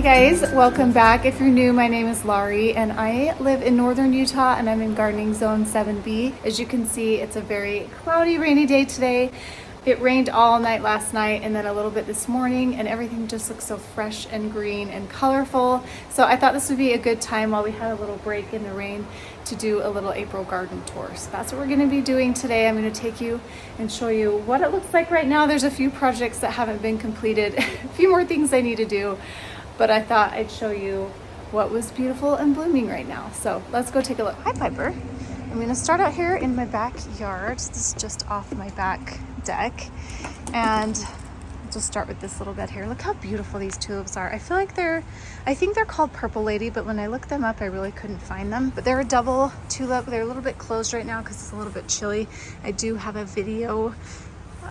guys, welcome back. If you're new, my name is Laurie and I live in northern Utah and I'm in gardening zone 7B. As you can see, it's a very cloudy, rainy day today. It rained all night last night and then a little bit this morning, and everything just looks so fresh and green and colorful. So I thought this would be a good time while we had a little break in the rain to do a little April garden tour. So that's what we're going to be doing today. I'm going to take you and show you what it looks like right now. There's a few projects that haven't been completed, a few more things I need to do, but I thought I'd show you what was beautiful and blooming right now. So let's go take a look. Hi, Piper. I'm going to start out here in my backyard. This is just off my back deck, and I'll just start with this little bed here. Look how beautiful these tulips are. I feel like I think they're called Purple Lady, but when I looked them up, I really couldn't find them. But they're a double tulip. They're a little bit closed right now because it's a little bit chilly. I do have a video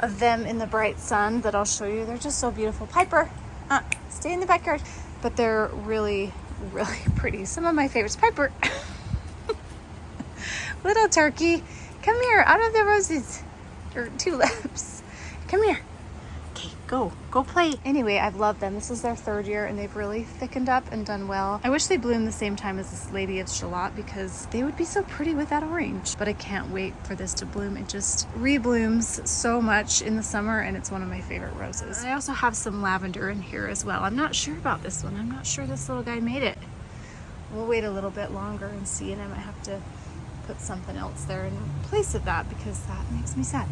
of them in the bright sun that I'll show you. They're just so beautiful. Piper, stay in the backyard. But they're really, really pretty. Some of my favorites. Piper, little turkey, come here, out of the roses, or tulips. Come here. Okay, go play. Anyway, I've loved them. This is their third year and they've really thickened up and done well. I wish they bloomed the same time as this Lady of Shalott because they would be so pretty with that orange. But I can't wait for this to bloom. It just reblooms so much in the summer and it's one of my favorite roses. I also have some lavender in here as well. I'm not sure about this one. I'm not sure this little guy made it. We'll wait a little bit longer and see, and I might have to put something else there in place of that because that makes me sad.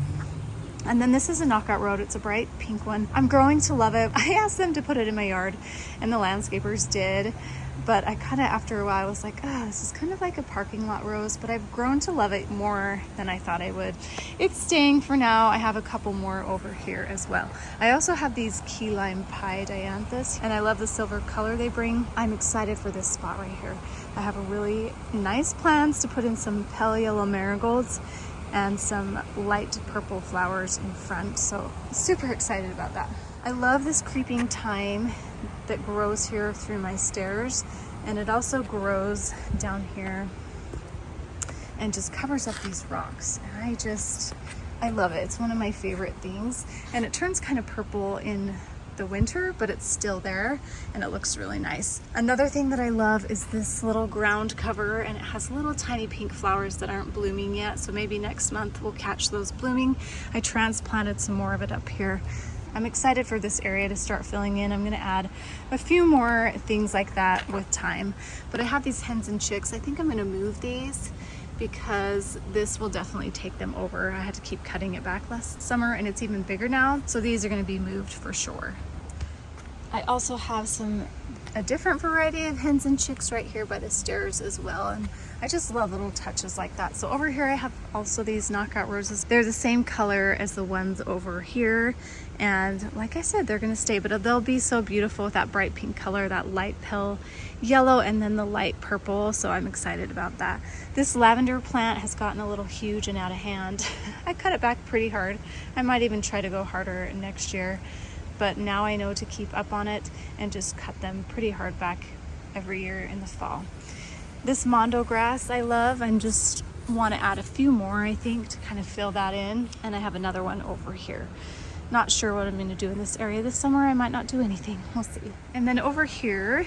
And then this is a knockout road. It's a bright pink one. I'm growing to love it. I asked them to put it in my yard and the landscapers did, but I kind of, after a while, I was like, this is kind of like a parking lot rose, but I've grown to love it more than I thought I would. It's staying for now. I have a couple more over here as well. I also have these key lime pie dianthus, and I love the silver color they bring. I'm excited for this spot right here. I have a really nice plans to put in some pale yellow marigolds and some light purple flowers in front, so super excited about that. I love this creeping thyme that grows here through my stairs, and it also grows down here and just covers up these rocks. And I love it. It's one of my favorite things, and it turns kind of purple in the winter, but it's still there and it looks really nice. Another thing that I love is this little ground cover, and it has little tiny pink flowers that aren't blooming yet, so maybe next month we'll catch those blooming. I transplanted some more of it up here. I'm excited for this area to start filling in. I'm going to add a few more things like that with time. But I have these hens and chicks. I think I'm going to move these because this will definitely take them over. I had to keep cutting it back last summer and it's even bigger now. So these are going to be moved for sure. I also have a different variety of hens and chicks right here by the stairs as well. And I just love little touches like that. So over here I have also these knockout roses. They're the same color as the ones over here. And like I said, they're gonna stay, but they'll be so beautiful with that bright pink color, that light pale yellow, and then the light purple. So I'm excited about that. This lavender plant has gotten a little huge and out of hand. I cut it back pretty hard. I might even try to go harder next year. But now I know to keep up on it and just cut them pretty hard back every year in the fall. This mondo grass I love, and just want to add a few more, I think, to kind of fill that in. And I have another one over here. Not sure what I'm going to do in this area this summer. I might not do anything. We'll see. And then over here,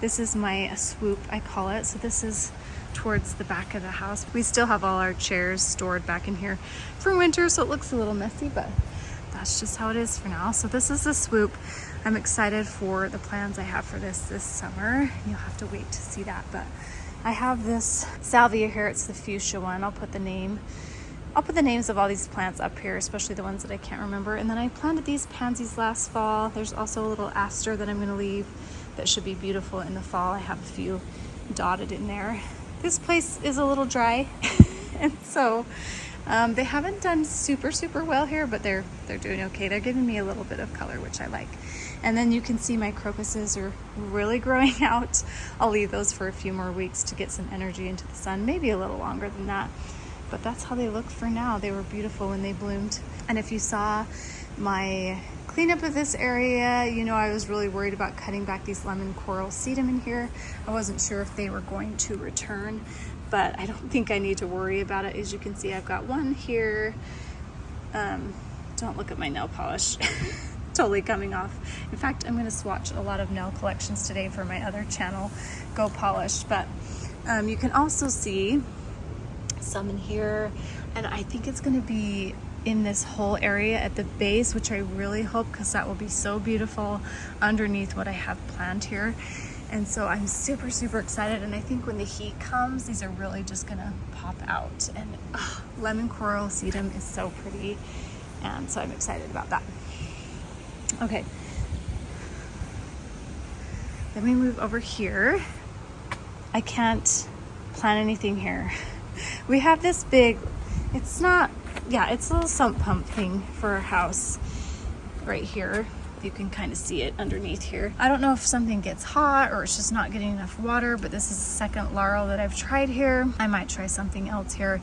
this is my swoop, I call it. So this is towards the back of the house. We still have all our chairs stored back in here for winter, so it looks a little messy, but that's just how it is for now. So this is the swoop. I'm excited for the plans I have for this summer. You'll have to wait to see that, but I have this salvia here. It's the fuchsia one. I'll put the names of all these plants up here, especially the ones that I can't remember. And then I planted these pansies last fall. There's also a little aster that I'm going to leave that should be beautiful in the fall. I have a few dotted in there. This place is a little dry and so they haven't done super well here, but they're doing okay. They're giving me a little bit of color, which I like. And then you can see my crocuses are really growing out. I'll leave those for a few more weeks to get some energy into the sun, maybe a little longer than that. But that's how they look for now. They were beautiful when they bloomed. And if you saw my cleanup of this area, you know I was really worried about cutting back these lemon coral sedum in here. I wasn't sure if they were going to return, but I don't think I need to worry about it. As you can see, I've got one here. Don't look at my nail polish. totally coming off. In fact, I'm going to swatch a lot of nail collections today for my other channel, Go Polished. But you can also see some in here, and I think it's going to be in this whole area at the base, which I really hope, because that will be so beautiful underneath what I have planned here. And so I'm super, super excited. And I think when the heat comes, these are really just gonna pop out. And lemon coral sedum is so pretty. And so I'm excited about that. Okay. Then we move over here. I can't plant anything here. We have this big, it's not, yeah, it's a little sump pump thing for our house right here. You can kind of see it underneath here. I don't know if something gets hot or it's just not getting enough water, but this is the second laurel that I've tried here. I might try something else here.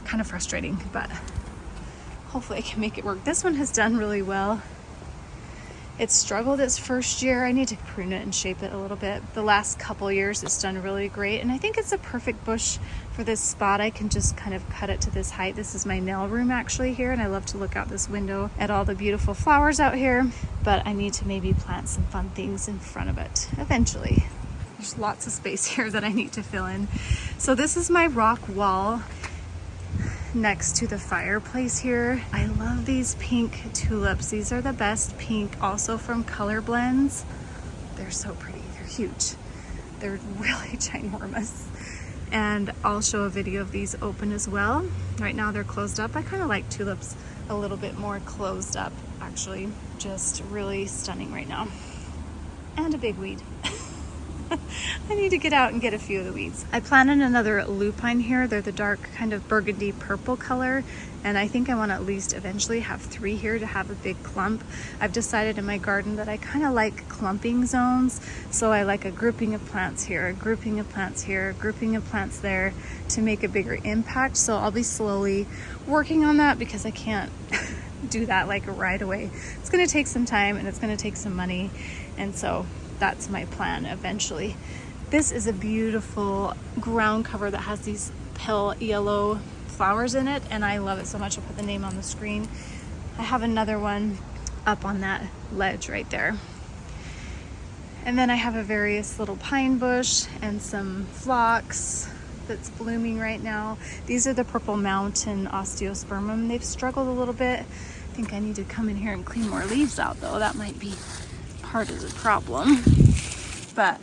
Kind of frustrating, but hopefully I can make it work. This one has done really well. It struggled its first year. I need to prune it and shape it a little bit. The last couple years it's done really great, and I think it's a perfect bush for this spot. I can just kind of cut it to this height. This is my nail room actually here, and I love to look out this window at all the beautiful flowers out here, but I need to maybe plant some fun things in front of it eventually. There's lots of space here that I need to fill in. So this is my rock wall next to the fireplace here. I love these pink tulips. These are the best pink, also from Color Blends. They're so pretty. They're huge. They're really ginormous. And I'll show a video of these open as well. Right now they're closed up. I kind of like tulips a little bit more closed up, actually. Just really stunning right now. And a big weed. I need to get out and get a few of the weeds. I planted another lupine here. They're the dark kind of burgundy purple color, and I think I want to at least eventually have 3 here to have a big clump. I've decided in my garden that I kind of like clumping zones, so I like a grouping of plants here, a grouping of plants here, a grouping of plants there to make a bigger impact. So I'll be slowly working on that because I can't do that like right away. It's going to take some time and it's going to take some money, and so that's my plan eventually. This is a beautiful ground cover that has these pale yellow flowers in it, and I love it so much. I'll put the name on the screen. I have another one up on that ledge right there. And then I have a various little pine bush and some phlox that's blooming right now. These are the Purple Mountain Osteospermum. They've struggled a little bit. I think I need to come in here and clean more leaves out though. That might be part of the problem. But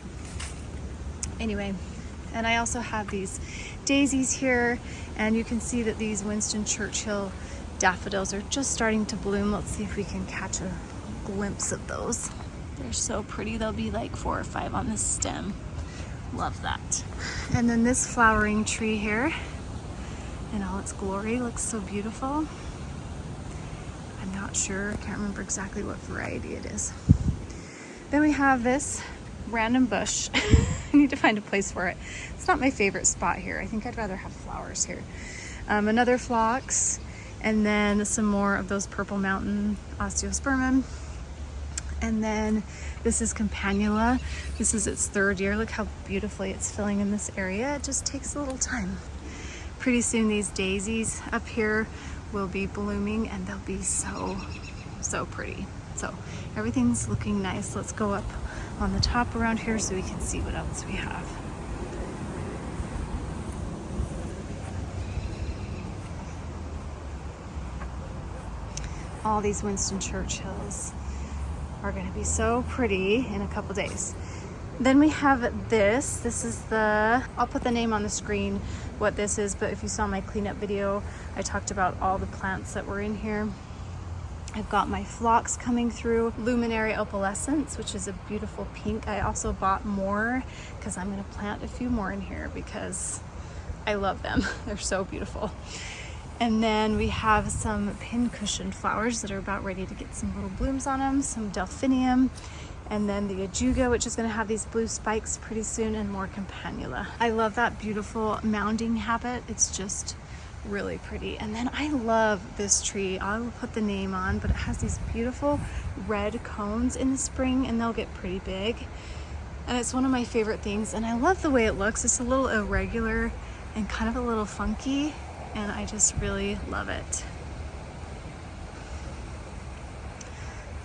anyway, and I also have these daisies here, and you can see that these Winston Churchill daffodils are just starting to bloom. Let's see if we can catch a glimpse of those. They're so pretty. There'll be like 4 or 5 on this stem. Love that. And then this flowering tree here in all its glory looks so beautiful. I'm not sure, I can't remember exactly what variety it is. Then we have this random bush. I need to find a place for it. It's not my favorite spot here. I think I'd rather have flowers here. Another phlox, and then some more of those Purple Mountain Osteospermum. And then this is Campanula. This is its 3rd year. Look how beautifully it's filling in this area. It just takes a little time. Pretty soon these daisies up here will be blooming, and they'll be so, so pretty. So everything's looking nice. Let's go up on the top around here so we can see what else we have. All these Winston Churchills are going to be so pretty in a couple days. Then we have this. This is the, I'll put the name on the screen what this is, but if you saw my cleanup video, I talked about all the plants that were in here. I've got my phlox coming through, Luminary Opalescence, which is a beautiful pink. I also bought more because I'm going to plant a few more in here because I love them. They're so beautiful. And then we have some pincushion flowers that are about ready to get some little blooms on them, some delphinium, and then the ajuga, which is going to have these blue spikes pretty soon, and more campanula. I love that beautiful mounding habit. It's just really pretty. And then I love this tree. I will put the name on, but it has these beautiful red cones in the spring, and they'll get pretty big. And it's one of my favorite things, and I love the way it looks. It's a little irregular and kind of a little funky, and I just really love it.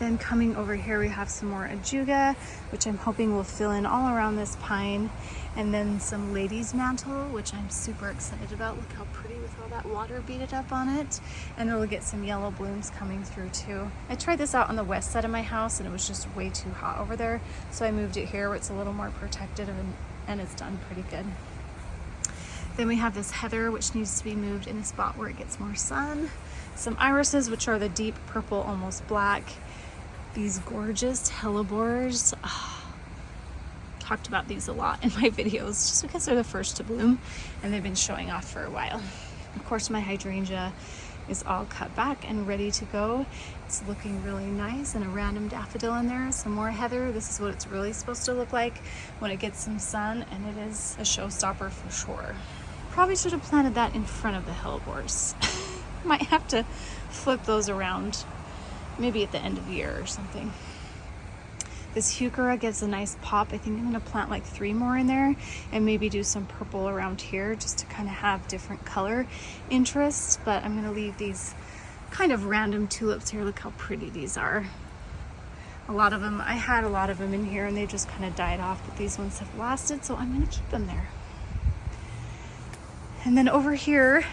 Then coming over here, we have some more ajuga, which I'm hoping will fill in all around this pine. And then some lady's mantle, which I'm super excited about. Look how pretty with all that water beaded up on it. And it'll get some yellow blooms coming through too. I tried this out on the west side of my house and it was just way too hot over there. So I moved it here where it's a little more protected and it's done pretty good. Then we have this heather, which needs to be moved in a spot where it gets more sun. Some irises, which are the deep purple, almost black. These gorgeous hellebores. Oh, talked about these a lot in my videos just because they're the first to bloom and they've been showing off for a while. Of course, my hydrangea is all cut back and ready to go. It's looking really nice, and a random daffodil in there, some more heather. This is what it's really supposed to look like when it gets some sun, and it is a showstopper for sure. Probably should have planted that in front of the hellebores. Might have to flip those around maybe at the end of the year or something. This heuchera gives a nice pop. I think I'm going to plant like 3 more in there and maybe do some purple around here just to kind of have different color interests. But I'm going to leave these kind of random tulips here. Look how pretty these are. A lot of them, I had a lot of them in here and they just kind of died off, but these ones have lasted, so I'm going to keep them there. And then over here,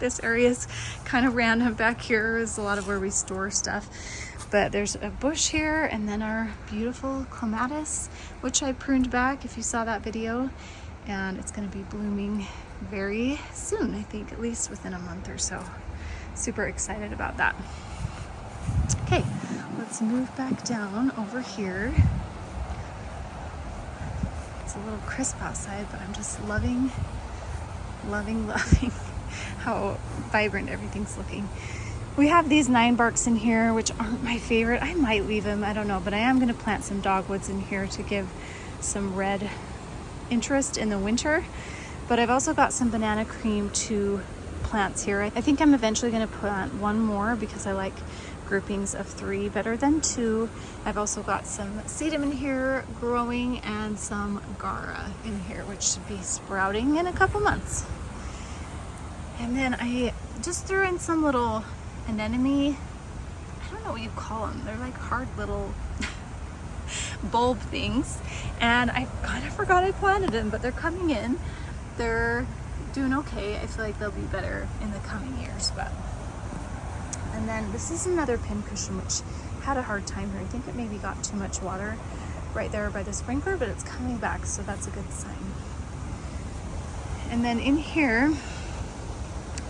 this area is kind of random. Back here is a lot of where we store stuff. But there's a bush here, and then our beautiful clematis, which I pruned back if you saw that video. And it's going to be blooming very soon, I think, at least within a month or so. Super excited about that. Okay, let's move back down over here. It's a little crisp outside, but I'm just loving how vibrant everything's looking. We have these 9 barks in here, which aren't my favorite. I might leave them, I don't know, but I am going to plant some dogwoods in here to give some red interest in the winter. But I've also got some banana cream 2 plants here. I think I'm eventually going to plant 1 more because I like groupings of 3 better than 2. I've also got some sedum in here growing and some gara in here, which should be sprouting in a couple months. And then I just threw in some little anemone, I don't know what you call them. They're like hard little bulb things. And I kind of forgot I planted them, but they're coming in. They're doing okay. I feel like they'll be better in the coming years. But and then this is another pincushion, which had a hard time here. I think it maybe got too much water right there by the sprinkler, but it's coming back, so that's a good sign. And then in here,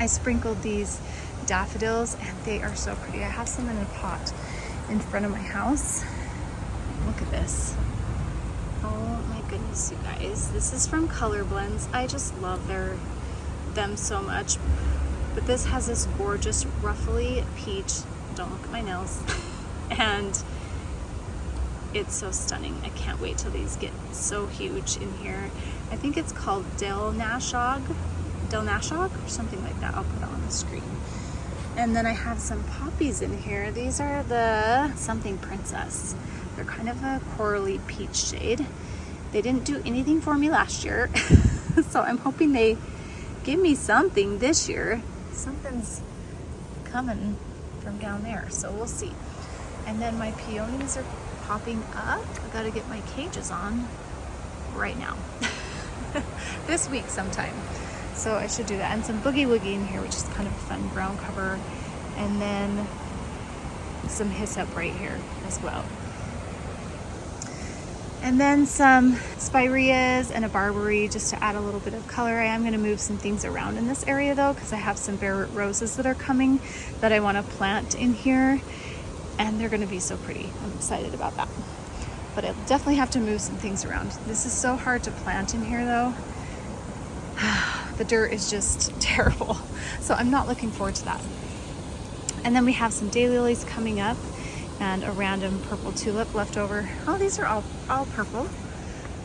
I sprinkled these daffodils and they are so pretty. I have some in a pot in front of my house. Look at this. Oh my goodness, you guys. This is from Color Blends. I just love them so much. But this has this gorgeous ruffly peach. Don't look at my nails. And it's so stunning. I can't wait till these get so huge in here. I think it's called Del Nashog or something like that. I'll put it on the screen. And then I have some poppies in here. These are the something princess. They're kind of a corally peach shade. They didn't do anything for me last year. So I'm hoping they give me something this year. Something's coming from down there, so we'll see. And then my peonies are popping up. I gotta get my cages on right now. This week sometime. So I should do that. And some boogie woogie in here, which is kind of a fun ground cover. And then some hyssop right here as well. And then some spireas and a barberry just to add a little bit of color. I am going to move some things around in this area though, because I have some bare roses that are coming that I want to plant in here. And they're going to be so pretty. I'm excited about that. But I'll definitely have to move some things around. This is so hard to plant in here though. The dirt is just terrible. So I'm not looking forward to that. And then we have some daylilies coming up and a random purple tulip left over. Oh, these are all purple.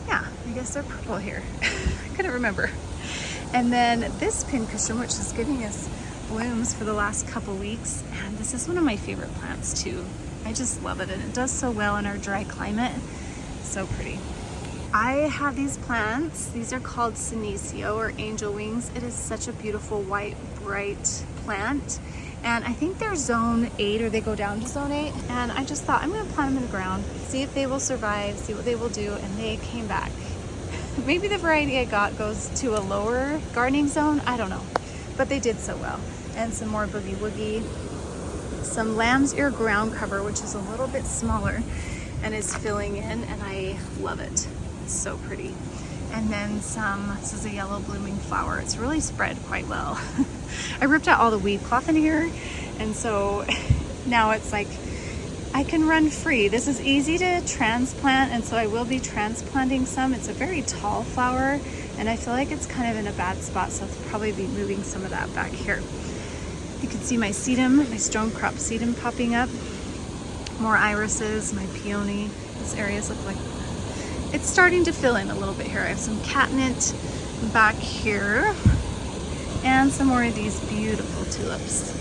Yeah, I guess they're purple here. I couldn't remember. And then this pincushion, which is giving us blooms for the last couple weeks. And this is one of my favorite plants too. I just love it, and it does so well in our dry climate. So pretty. I have these plants. These are called Senecio or angel wings. It is such a beautiful white, bright plant. And I think they're zone 8 or they go down to zone 8. And I just thought I'm gonna plant them in the ground, see if they will survive, see what they will do. And they came back. Maybe the variety I got goes to a lower gardening zone, I don't know. But they did so well. And some more boogie woogie. Some lamb's ear ground cover, which is a little bit smaller and is filling in, and I love it. It's so pretty. And then some, this is a yellow blooming flower. It's really spread quite well. I ripped out all the weed cloth in here, and so now it's like I can run free. This is easy to transplant, and so I will be transplanting some. It's a very tall flower, and I feel like it's kind of in a bad spot, so I'll probably be moving some of that back here. You can see my sedum, my stone crop sedum popping up. More irises, my peony. This area's look like it's starting to fill in a little bit here. I have some catnip back here and some more of these beautiful tulips.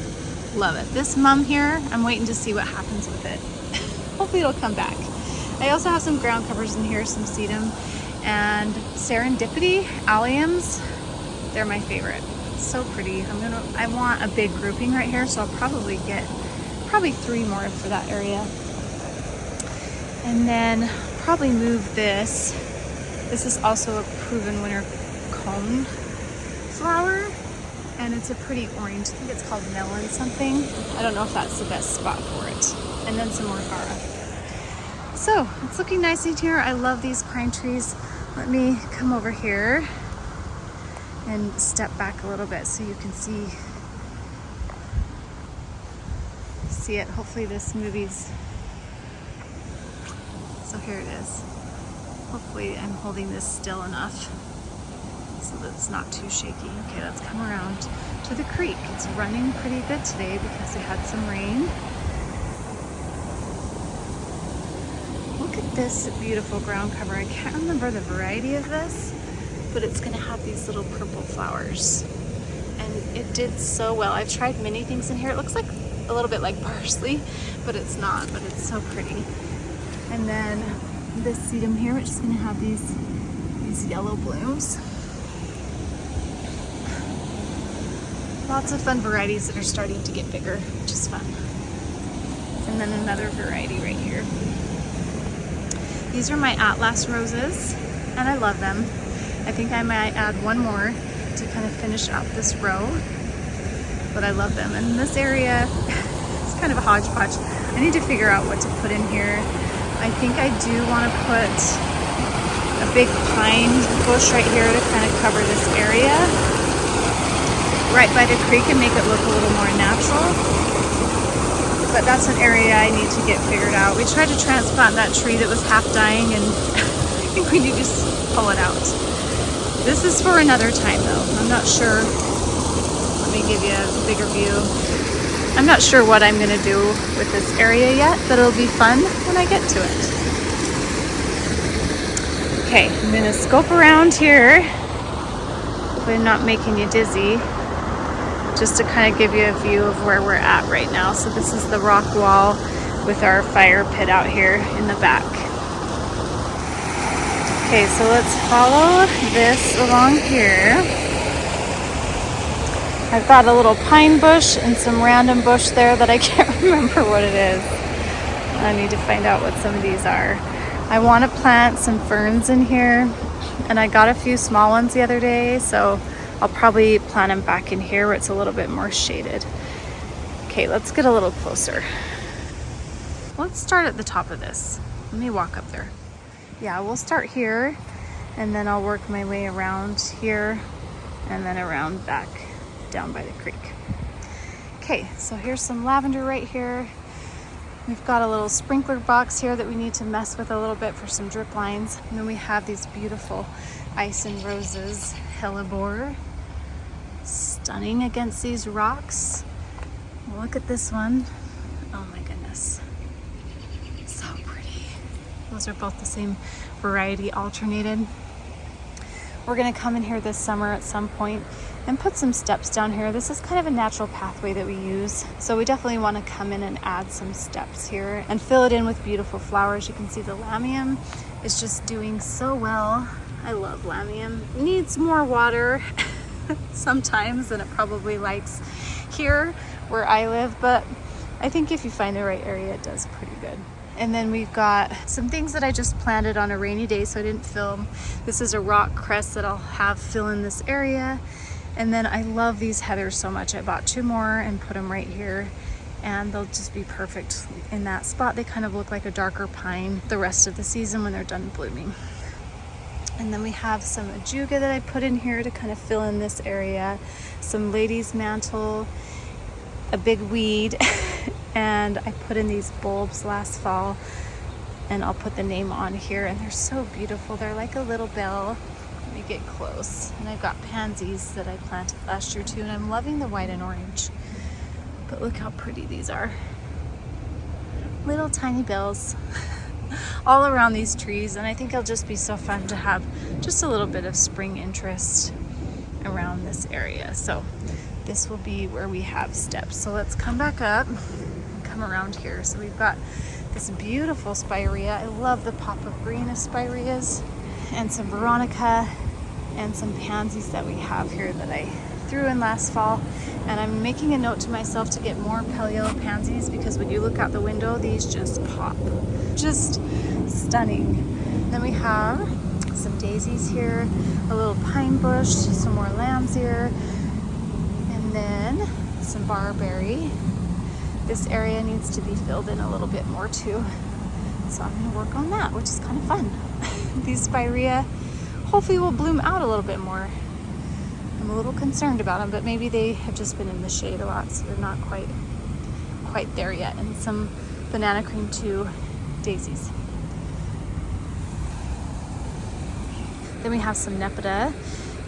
Love it. This mum here, I'm waiting to see what happens with it. Hopefully it'll come back. I also have some ground covers in here, some sedum and serendipity alliums. They're my favorite. So pretty. I want a big grouping right here, so I'll probably get 3 more for that area. And then probably move this. This is also a proven winter cone flower, and it's a pretty orange. I think it's called melon something. I don't know if that's the best spot for it. And then some more Gara. So it's looking nice in here. I love these pine trees. Let me come over here and step back a little bit so you can see it. Hopefully this movie's, so here it is. Hopefully I'm holding this still enough so that it's not too shaky. Okay, let's come around to the creek. It's running pretty good today because we had some rain. Look at this beautiful ground cover. I can't remember the variety of this, but it's gonna have these little purple flowers. And it did so well. I've tried many things in here. It looks like a little bit like parsley, but it's not, but it's so pretty. And then this sedum here, which is gonna have these yellow blooms. Lots of fun varieties that are starting to get bigger, which is fun. And then another variety right here. These are my Atlas roses, and I love them. I think I might add 1 more to kind of finish out this row, but I love them. And this area, it's kind of a hodgepodge. I need to figure out what to put in here. I think I do want to put a big pine bush right here to kind of cover this area right by the creek and make it look a little more natural. But that's an area I need to get figured out. We tried to transplant that tree that was half dying, and I think we need to just pull it out. This is for another time though. I'm not sure. Let me give you a bigger view. I'm not sure what I'm gonna do with this area yet, but it'll be fun when I get to it. Okay, I'm gonna scope around here. Hopefully I'm not making you dizzy. Just to kind of give you a view of where we're at right now. So this is the rock wall with our fire pit out here in the back. Okay, so let's follow this along here. I've got a little pine bush and some random bush there that I can't remember what it is. I need to find out what some of these are. I want to plant some ferns in here, and I got a few small ones the other day, so I'll probably plant them back in here where it's a little bit more shaded. Okay, let's get a little closer. Let's start at the top of this. Let me walk up there. Yeah, we'll start here, and then I'll work my way around here and then around back down by the creek. Okay, so here's some lavender right here. We've got a little sprinkler box here that we need to mess with a little bit for some drip lines. And then we have these beautiful ice and roses, hellebore. Stunning against these rocks. Look at this one. Oh my goodness. So pretty. Those are both the same variety, alternated. We're gonna come in here this summer at some point and put some steps down here. This is kind of a natural pathway that we use. So we definitely want to come in and add some steps here and fill it in with beautiful flowers. You can see the lamium is just doing so well. I love lamium. It needs more water sometimes than it probably likes. Here where I live, but I think if you find the right area, it does pretty good. And then we've got some things that I just planted on a rainy day, so I didn't film. This is a rock cress that I'll have fill in this area. And then I love these heathers so much. I bought 2 more and put them right here, and they'll just be perfect in that spot. They kind of look like a darker pine the rest of the season when they're done blooming. And then we have some ajuga that I put in here to kind of fill in this area. Some lady's mantle, a big weed, and I put in these bulbs last fall, and I'll put the name on here, and they're so beautiful. They're like a little bell. Let me get close. And I've got pansies that I planted last year too, and I'm loving the white and orange. But look how pretty these are. Little tiny bells all around these trees, and I think it'll just be so fun to have just a little bit of spring interest around this area. So this will be where we have steps. So let's come back up and come around here. So we've got this beautiful spirea. I love the pop of green of spireas, and some veronica and some pansies that we have here that I threw in last fall. And I'm making a note to myself to get more pale yellow pansies, because when you look out the window, these just pop. Just stunning. Then we have some daisies here, a little pine bush, some more lamb's ear, and then some barberry. This area needs to be filled in a little bit more too, so I'm going to work on that, which is kind of fun. These spirea hopefully will bloom out a little bit more. I'm a little concerned about them, but maybe they have just been in the shade a lot, so they're not quite there yet. And some banana cream 2 daisies. Then we have some nepeta.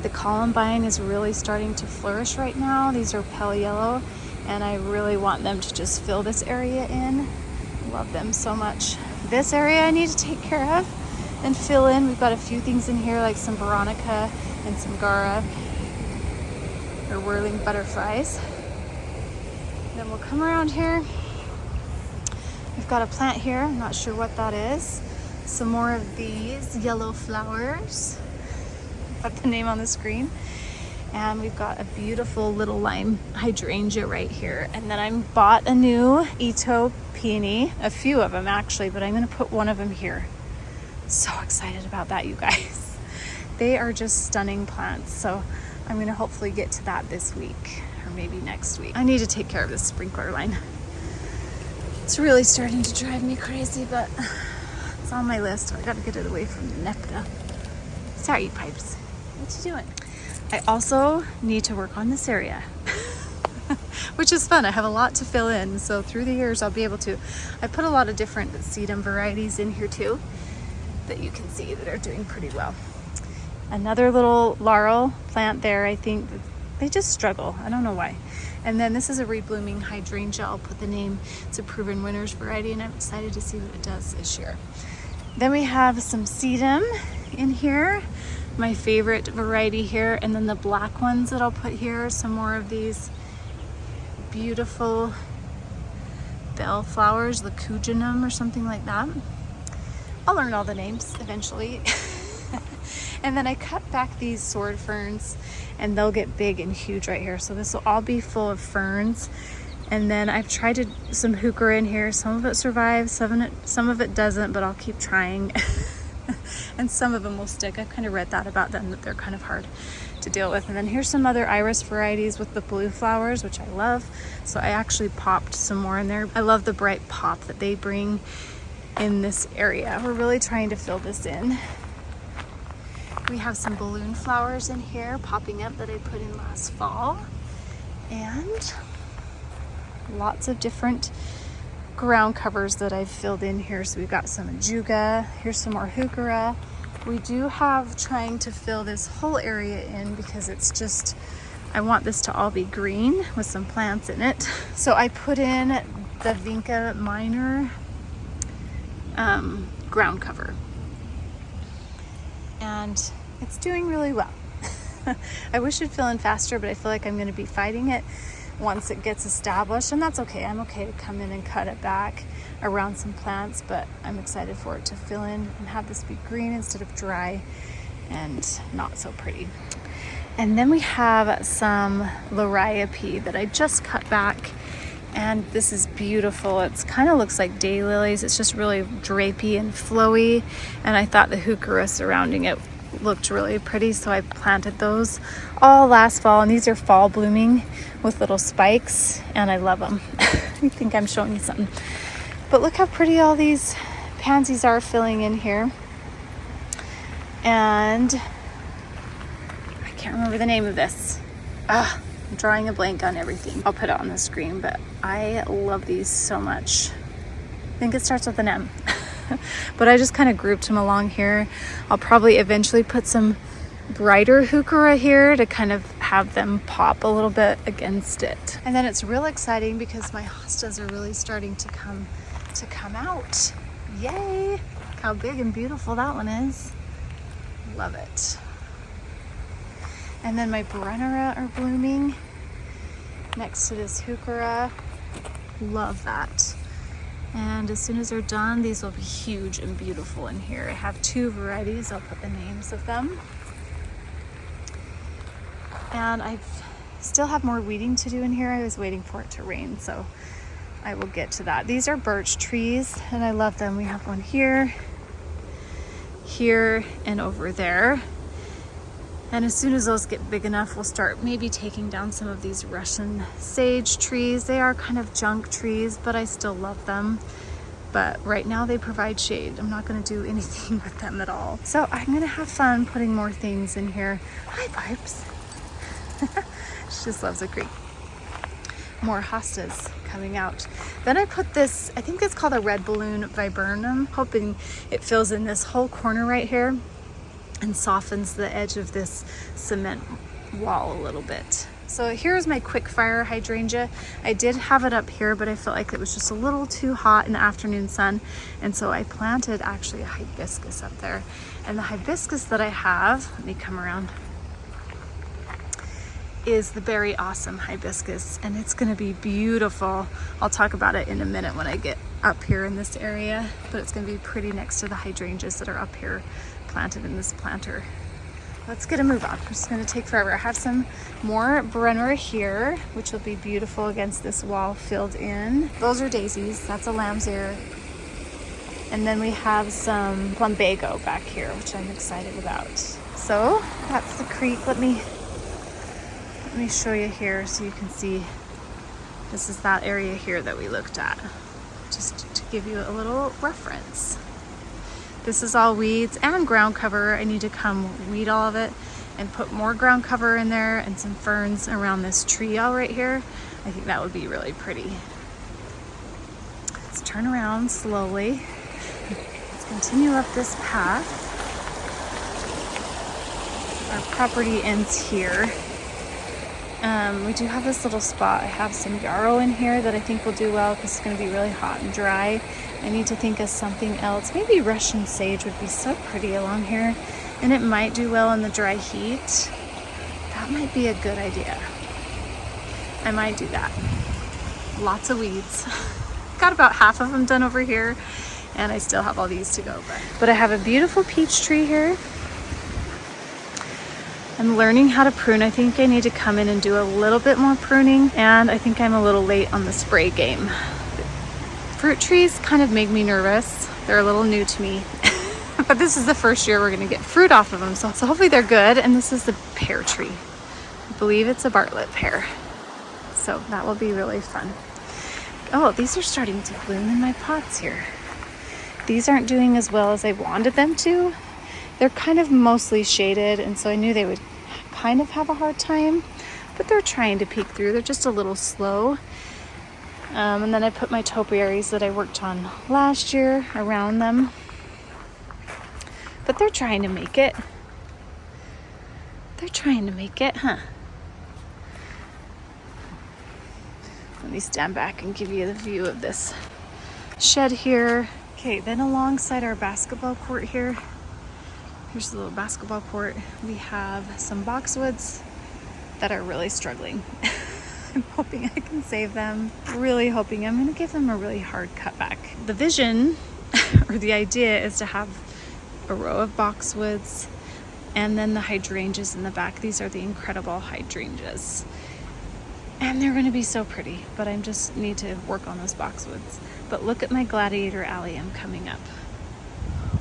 The columbine is really starting to flourish right now. These are pale yellow, and I really want them to just fill this area in. Love them so much. This area I need to take care of and fill in. We've got a few things in here, like some veronica and some gara, or whirling butterflies. Then we'll come around here. We've got a plant here, I'm not sure what that is. Some more of these yellow flowers. Put the name on the screen. And we've got a beautiful little lime hydrangea right here. And then I bought a new Ito peony, a few of them actually, but I'm gonna put one of them here. So excited about that, you guys. They are just stunning plants. So I'm gonna hopefully get to that this week, or maybe next week. I need to take care of this sprinkler line. It's really starting to drive me crazy, but it's on my list. I gotta get it away from the nepeta. Sorry, Pipes. What you doing? I also need to work on this area, which is fun. I have a lot to fill in, so through the years I'll be able to. I put a lot of different sedum varieties in here too that you can see that are doing pretty well. Another little laurel plant there. I think they just struggle. I don't know why. And then this is a reblooming hydrangea. I'll put the name. It's a proven winners variety, and I'm excited to see what it does this year. Then we have some sedum in here, my favorite variety here, and then the black ones that I'll put here, some more of these beautiful bell flowers, Leucogenum or something like that. I'll learn all the names eventually. And then I cut back these sword ferns, and they'll get big and huge right here. So this will all be full of ferns. And then I've tried some heuchera in here. Some of it survives, some of it doesn't, but I'll keep trying. And some of them will stick. I've kind of read that about them, that they're kind of hard to deal with. And then here's some other iris varieties with the blue flowers, which I love. So I actually popped some more in there. I love the bright pop that they bring in this area. We're really trying to fill this in. We have some balloon flowers in here popping up that I put in last fall. And lots of different ground covers that I've filled in here. So we've got some ajuga, here's some more heuchera. We do have trying to fill this whole area in because it's just, I want this to all be green with some plants in it. So I put in the Vinca minor ground cover, and it's doing really well. I wish it'd fill in faster, but I feel like I'm going to be fighting it once it gets established, and that's okay. I'm okay to come in and cut it back around some plants, but I'm excited for it to fill in and have this be green instead of dry and not so pretty. And then we have some liriope that I just cut back, And this is beautiful. It's kind of looks like daylilies. It's just really drapey and flowy. And I thought the heuchera surrounding it looked really pretty, so I planted those all last fall. And these are fall blooming with little spikes, and I love them. I think I'm showing you something. But look how pretty all these pansies are filling in here. And I can't remember the name of this. I'm drawing a blank on everything. I'll put it on the screen, but I love these so much. I think it starts with an M. But I just kind of grouped them along here. I'll probably eventually put some brighter heuchera here to kind of have them pop a little bit against it. And then it's real exciting because my hostas are really starting to come out. Yay! Look how big and beautiful that one is. Love it. And then my Perennials are blooming next to this heuchera. Love that. And as soon as they're done, these will be huge and beautiful in here. I have 2 varieties. I'll put the names of them. And I still have more weeding to do in here. I was waiting for it to rain, so I will get to that. These are birch trees, and I love them. We have one here, here, and over there. And as soon as those get big enough, we'll start maybe taking down some of these Russian sage trees. They are kind of junk trees, but I still love them. But right now they provide shade. I'm not gonna do anything with them at all. So I'm gonna have fun putting more things in here. Hi, Pipes. She just loves a creek. More hostas coming out. Then I put this, I think it's called a red balloon viburnum, hoping it fills in this whole corner right here and softens the edge of this cement wall a little bit. So here's my quick fire hydrangea. I did have it up here, but I felt like it was just a little too hot in the afternoon sun. And so I planted actually a hibiscus up there. And the hibiscus that I have, let me come around, is the Berry Awesome hibiscus, and it's gonna be beautiful. I'll talk about it in a minute when I get up here in this area, but it's gonna be pretty next to the hydrangeas that are up here planted in this planter. Let's get a move on. It's gonna take forever. I have some more Brenner here, which will be beautiful against this wall filled in. Those are daisies, that's a lamb's ear. And then we have some plumbago back here, which I'm excited about. So that's the creek. Let me show you here so you can see. This is that area here that we looked at, just to give you a little reference. This is all weeds and ground cover. I need to come weed all of it and put more ground cover in there and some ferns around this tree all right here. I think that would be really pretty. Let's turn around slowly. Let's continue up this path. Our property ends here. We do have this little spot. I have some yarrow in here that I think will do well because it's going to be really hot and dry. I need to think of something else. Maybe Russian sage would be so pretty along here, and it might do well in the dry heat. That might be a good idea. I might do that. Lots of weeds. Got about half of them done over here, and I still have all these to go. But I have a beautiful peach tree here. I'm learning how to prune. I think I need to come in and do a little bit more pruning, and I think I'm a little late on the spray game. Fruit trees kind of make me nervous. They're a little new to me, but this is the first year we're gonna get fruit off of them, so hopefully they're good. And this is the pear tree. I believe it's a Bartlett pear, so that will be really fun. Oh, these are starting to bloom in my pots here. These aren't doing as well as I wanted them to. They're kind of mostly shaded, and so I knew they would kind of have a hard time, but they're trying to peek through. They're just a little slow. And then I put my topiaries that I worked on last year around them, but they're trying to make it. They're trying to make it, huh? Let me stand back and give you the view of this shed here. Okay, then alongside our basketball court here, here's the little basketball court. We have some boxwoods that are really struggling. I'm hoping I can save them. Really hoping. I'm gonna give them a really hard cutback. The vision, or the idea, is to have a row of boxwoods and then the hydrangeas in the back. These are the incredible hydrangeas. And they're gonna be so pretty, but I just need to work on those boxwoods. But look at my gladiator allium coming up.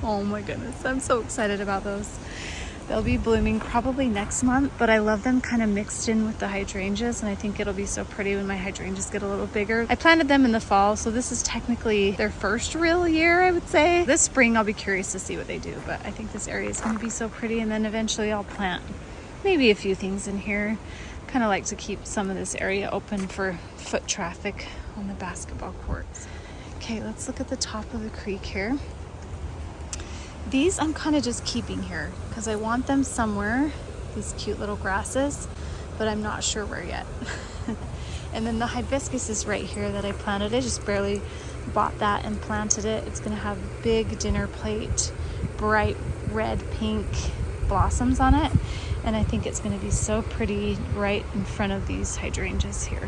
Oh my goodness, I'm so excited about those. They'll be blooming probably next month, but I love them kind of mixed in with the hydrangeas, and I think it'll be so pretty when my hydrangeas get a little bigger. I planted them in the fall, so this is technically their first real year, I would say. This spring, I'll be curious to see what they do, but I think this area is going to be so pretty, and then eventually I'll plant maybe a few things in here. Kind of like to keep some of this area open for foot traffic on the basketball courts. Okay, let's look at the top of the creek here. These I'm kind of just keeping here because I want them somewhere, these cute little grasses, but I'm not sure where yet. And then the hibiscus is right here that I planted. I just barely bought that and planted it. It's going to have big dinner plate, bright red pink blossoms on it. And I think it's going to be so pretty right in front of these hydrangeas here.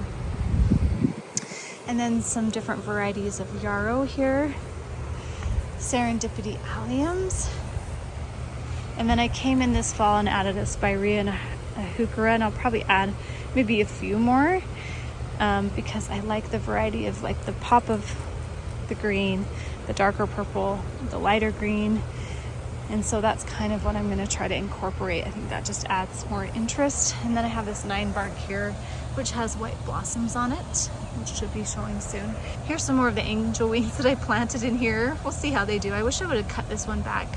And then some different varieties of yarrow here. Serendipity alliums. And then I came in this fall and added a spirea and a heuchera, and I'll probably add maybe a few more because I like the variety of like the pop of the green, the darker purple, the lighter green. And so that's kind of what I'm going to try to incorporate. I think that just adds more interest. And then I have this 9-bark here, which has white blossoms on it, which should be showing soon. Here's some more of the angel wings that I planted in here. We'll see how they do. I wish I would have cut this one back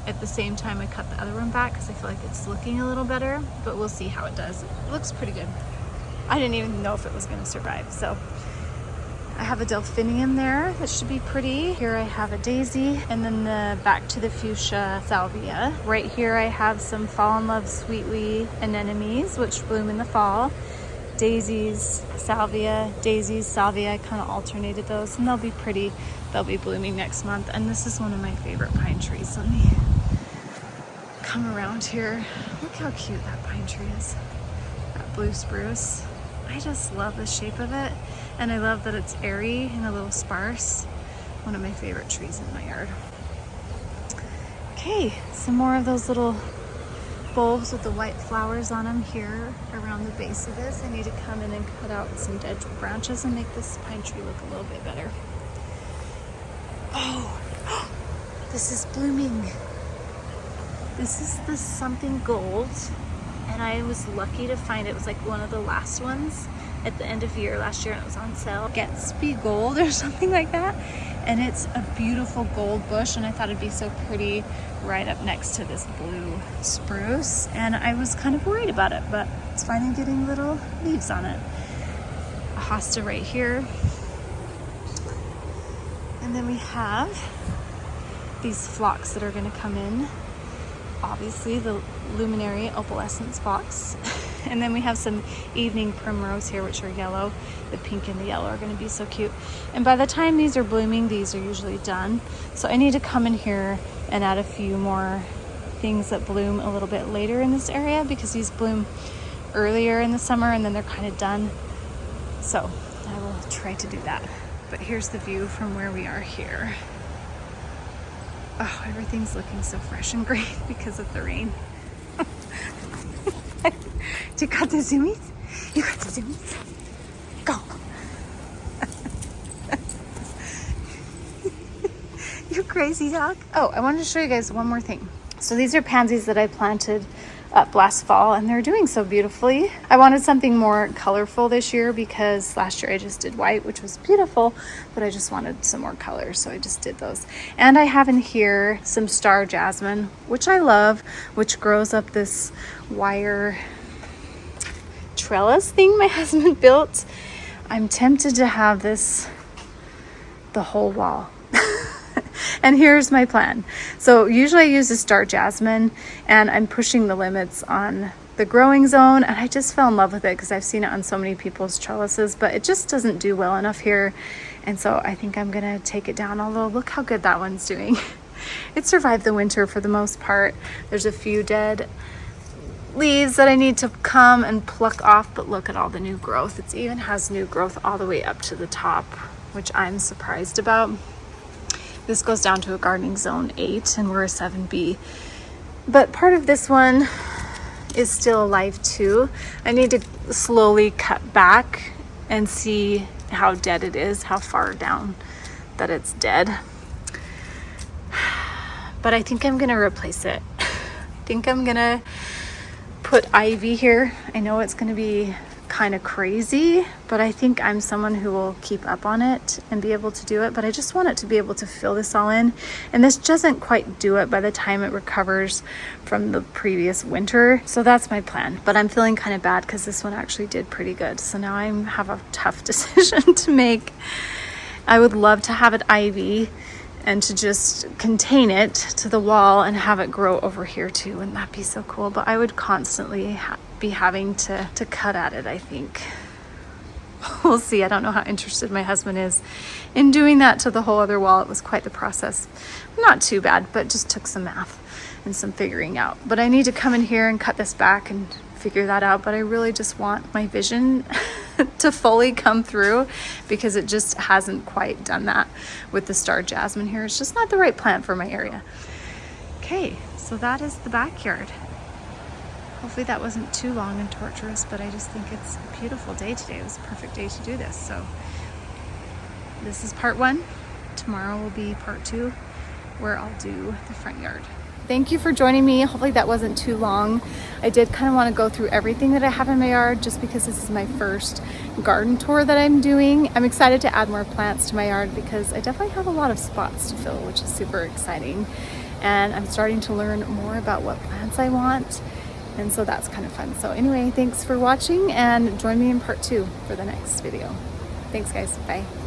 at the same time I cut the other one back because I feel like it's looking a little better, but we'll see how it does. It looks pretty good. I didn't even know if it was going to survive. So I have a delphinium there that should be pretty. Here I have a daisy, and then the back to the fuchsia salvia. Right here I have some fall in love sweetly anemones, which bloom in the fall. Daisies, salvia, daisies, salvia. I kind of alternated those, and they'll be pretty. They'll be blooming next month. And this is one of my favorite pine trees. Let me come around here. Look how cute that pine tree is. That blue spruce. I just love the shape of it, and I love that it's airy and a little sparse. One of my favorite trees in my yard. Okay, some more of those little bulbs with the white flowers on them here around the base of this. I need to come in and cut out some dead branches and make this pine tree look a little bit better. Oh, this is blooming. This is the something gold, and I was lucky to find it was like one of the last ones at the end of year last year, and it was on sale. Gatsby gold or something like that, and it's a beautiful gold bush, and I thought it'd be so pretty right up next to this blue spruce, and I was kind of worried about it, but it's finally getting little leaves on it. A hosta right here, and then we have these phlox that are going to come in. Obviously the luminary opalescence phlox. And then we have some evening primrose here, which are yellow. The pink and the yellow are going to be so cute. And by the time these are blooming, these are usually done. So I need to come in here and add a few more things that bloom a little bit later in this area, because these bloom earlier in the summer and then they're kind of done. So I will try to do that. But here's the view from where we are here. Oh, everything's looking so fresh and green because of the rain. You got the zoomies? You got the zoomies? Go! You crazy dog. Oh, I wanted to show you guys one more thing. So these are pansies that I planted up last fall, and they're doing so beautifully. I wanted something more colorful this year because last year I just did white, which was beautiful, but I just wanted some more color, so I just did those. And I have in here some star jasmine, which I love, which grows up this wire trellis thing my husband built. I'm tempted to have this the whole wall. And here's my plan. So usually I use a star jasmine, and I'm pushing the limits on the growing zone, and I just fell in love with it because I've seen it on so many people's trellises, but it just doesn't do well enough here. And so I think I'm gonna take it down, although look how good that one's doing. It survived the winter for the most part. There's a few dead leaves that I need to come and pluck off, but look at all the new growth. It even has new growth all the way up to the top, which I'm surprised about. This goes down to a gardening zone 8, and we're a 7B. But part of this one is still alive too. I need to slowly cut back and see how dead it is, how far down that it's dead. But I think I'm gonna replace it. I think I'm gonna put ivy here. I know it's gonna be kind of crazy, but I think I'm someone who will keep up on it and be able to do it. But I just want it to be able to fill this all in, and this doesn't quite do it by the time it recovers from the previous winter. So that's my plan. But I'm feeling kind of bad because this one actually did pretty good. So now I have a tough decision to make. I would love to have it ivy and to just contain it to the wall and have it grow over here too. Wouldn't that be so cool? But I would constantly be having to cut at it, I think. We'll see. I don't know how interested my husband is in doing that to the whole other wall. It was quite the process. Not too bad, but just took some math and some figuring out. But I need to come in here and cut this back and figure that out. But I really just want my vision to fully come through, because it just hasn't quite done that with the star jasmine here. It's just not the right plant for my area. Okay, so that is the backyard. Hopefully that wasn't too long and torturous, but I just think it's a beautiful day today. It was a perfect day to do this. So this is part 1. Tomorrow will be part 2, where I'll do the front yard. Thank you for joining me. Hopefully that wasn't too long. I did kind of want to go through everything that I have in my yard, just because this is my first garden tour that I'm doing. I'm excited to add more plants to my yard because I definitely have a lot of spots to fill, which is super exciting. And I'm starting to learn more about what plants I want. And so that's kind of fun. So anyway, thanks for watching, and join me in part 2 for the next video. Thanks guys, bye.